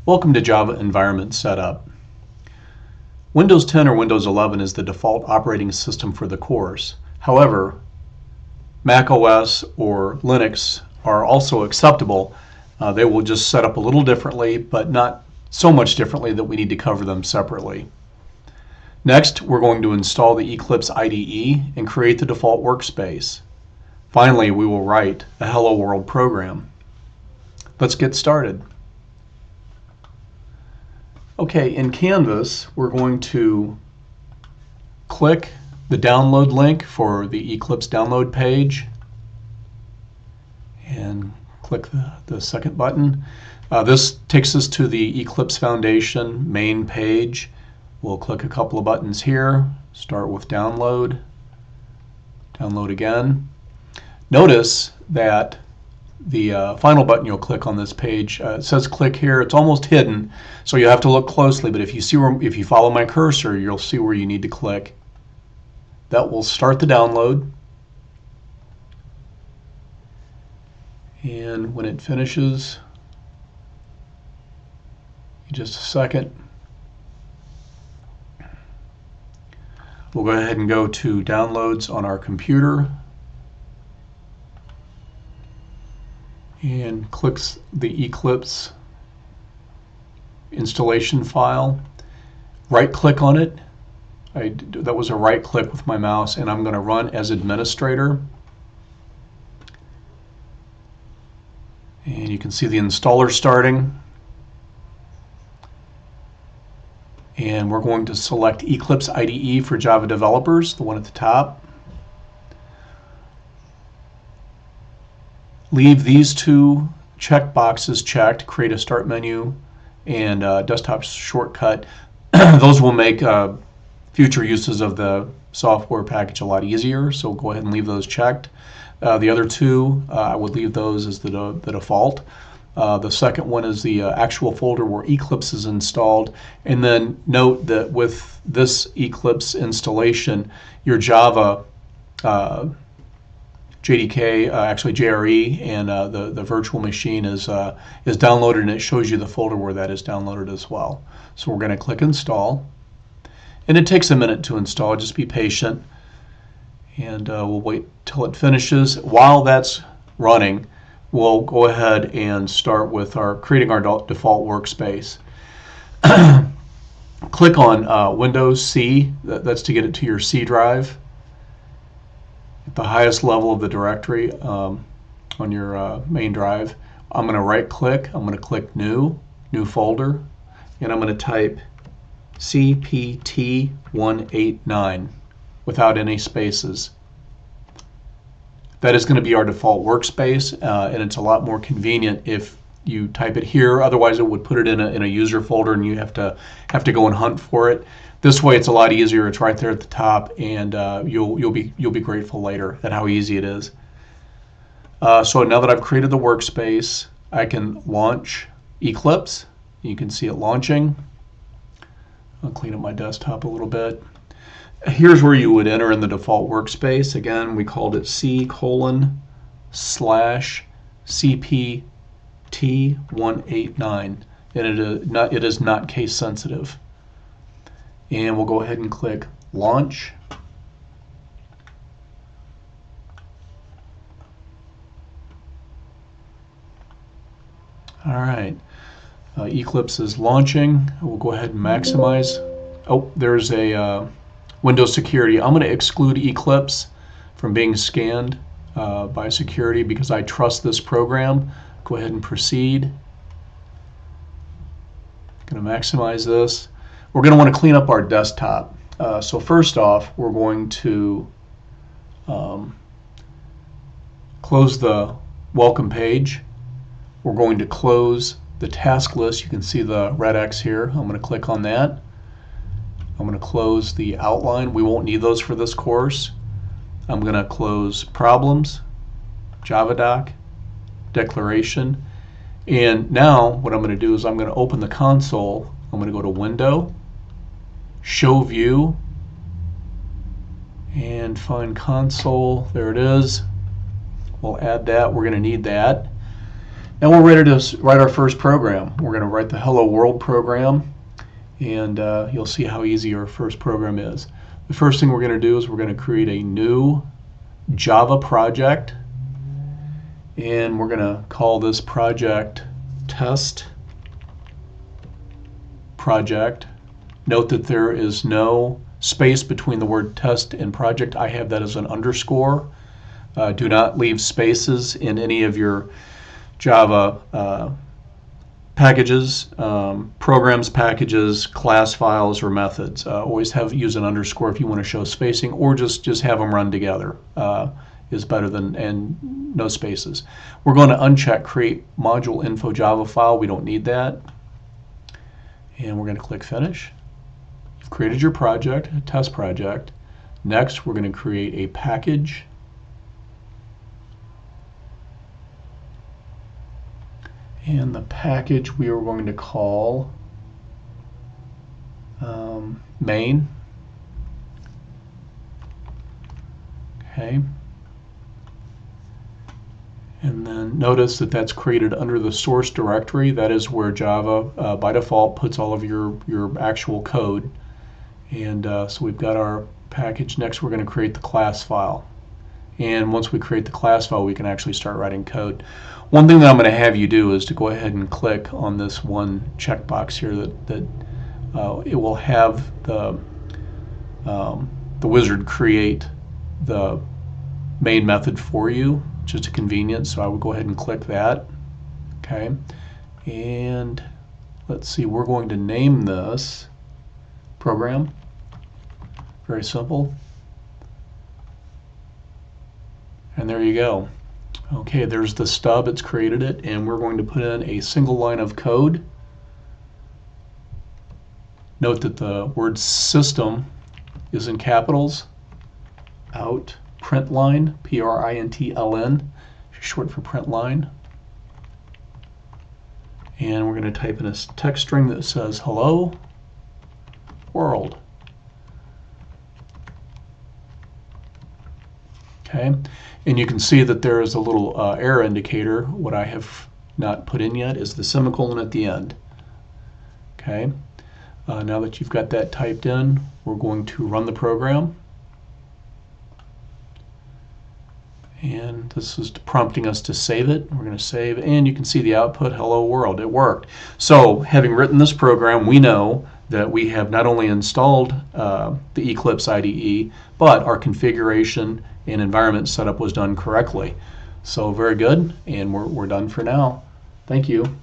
Welcome to Java Environment Setup. Windows 10 or Windows 11 is the default operating system for the course. However, Mac OS or Linux are also acceptable. They will just set up a little differently, but not so much differently that we need to cover them separately. Next, we're going to install the Eclipse IDE and create the default workspace. Finally, we will write a Hello World program. Let's get started. Okay, in Canvas, we're going to click the download link for the Eclipse download page and click the second button. This takes us to the Eclipse Foundation main page. We'll click a couple of buttons here, start with download, download again. Notice that the final button you'll click on this page, it says click here. It's almost hidden, so you have to look closely, but if you follow my cursor, you'll see where you need to click. That will start the download, and when it finishes, in just a second, we'll go ahead and go to downloads on our computer and clicks the Eclipse installation file. Right click on it. That was a right click with my mouse, and I'm going to run as administrator. And you can see the installer starting. And we're going to select Eclipse IDE for Java developers, the one at the top. Leave these two check boxes checked, create a start menu and desktop shortcut. Those will make future uses of the software package a lot easier, so go ahead and leave those checked. The other two, I would leave those as the default. The second one is the actual folder where Eclipse is installed, and then note that with this Eclipse installation, your Java JDK, actually JRE, and the virtual machine is downloaded, and it shows you the folder where that is downloaded as well. So we're going to click install, and it takes a minute to install. Just be patient, and we'll wait till it finishes. While that's running, we'll go ahead and start with creating our default workspace. Click on Windows C. That's to get it to your C drive. The highest level of the directory on your main drive. I'm going to right click, I'm going to click new folder, and I'm going to type CPT189 without any spaces. That is going to be our default workspace, and it's a lot more convenient if you type it here. Otherwise, it would put it in a user folder, and you have to go and hunt for it. This way, it's a lot easier. It's right there at the top, and you'll be grateful later at how easy it is. So now that I've created the workspace, I can launch Eclipse. You can see it launching. I'll clean up my desktop a little bit. Here's where you would enter in the default workspace. Again, we called it C:/CPT189, and it is not case sensitive. And we'll go ahead and click launch. All right, Eclipse is launching. We'll go ahead and maximize. Oh, there's a Windows security. I'm going to exclude Eclipse from being scanned by security because I trust this program. Go ahead and proceed. Going to maximize this. We're going to want to clean up our desktop. So first off, we're going to close the welcome page. We're going to close the task list. You can see the red X here. I'm going to click on that. I'm going to close the outline. We won't need those for this course. I'm going to close problems, JavaDoc, declaration. And now what I'm going to do is I'm going to open the console. I'm going to go to Window, Show View, and find console. There it is. We'll add that. We're going to need that. Now we're ready to write our first program. We're going to write the Hello World program, and you'll see how easy our first program is. The first thing we're going to do is we're going to create a new Java project, and we're going to call this project Test Project. Note that there is no space between the word test and project. I have that as an underscore. Do not leave spaces in any of your Java packages, programs, packages, class files, or methods. Always use an underscore if you want to show spacing, or just have them run together is better than, and no spaces. We're going to uncheck Create Module Info Java File. We don't need that. And we're going to click Finish. You've created your project, a test project. Next, we're going to create a package. And the package we are going to call main. Okay. And then notice that that's created under the source directory. That is where Java by default puts all of your actual code. And so we've got our package. Next we're going to create the class file. And once we create the class file, we can actually start writing code. One thing that I'm going to have you do is to go ahead and click on this one checkbox here that it will have the wizard create the main method for you, just a convenience. So I would go ahead and click that. Okay, and let's see, we're going to name this program. Very simple. And there you go. Okay, there's the stub, it's created it, and we're going to put in a single line of code. Note that the word system is in capitals. Out, print line, P-R-I-N-T-L-N, short for print line. And we're going to type in a text string that says hello world. Okay, and you can see that there is a little error indicator. What I have not put in yet is the semicolon at the end. Okay, now that you've got that typed in, we're going to run the program. And this is prompting us to save it. We're going to save, and you can see the output, hello world. It worked. So having written this program, we know that we have not only installed the Eclipse IDE, but our configuration and environment setup was done correctly. So very good, and we're done for now. Thank you.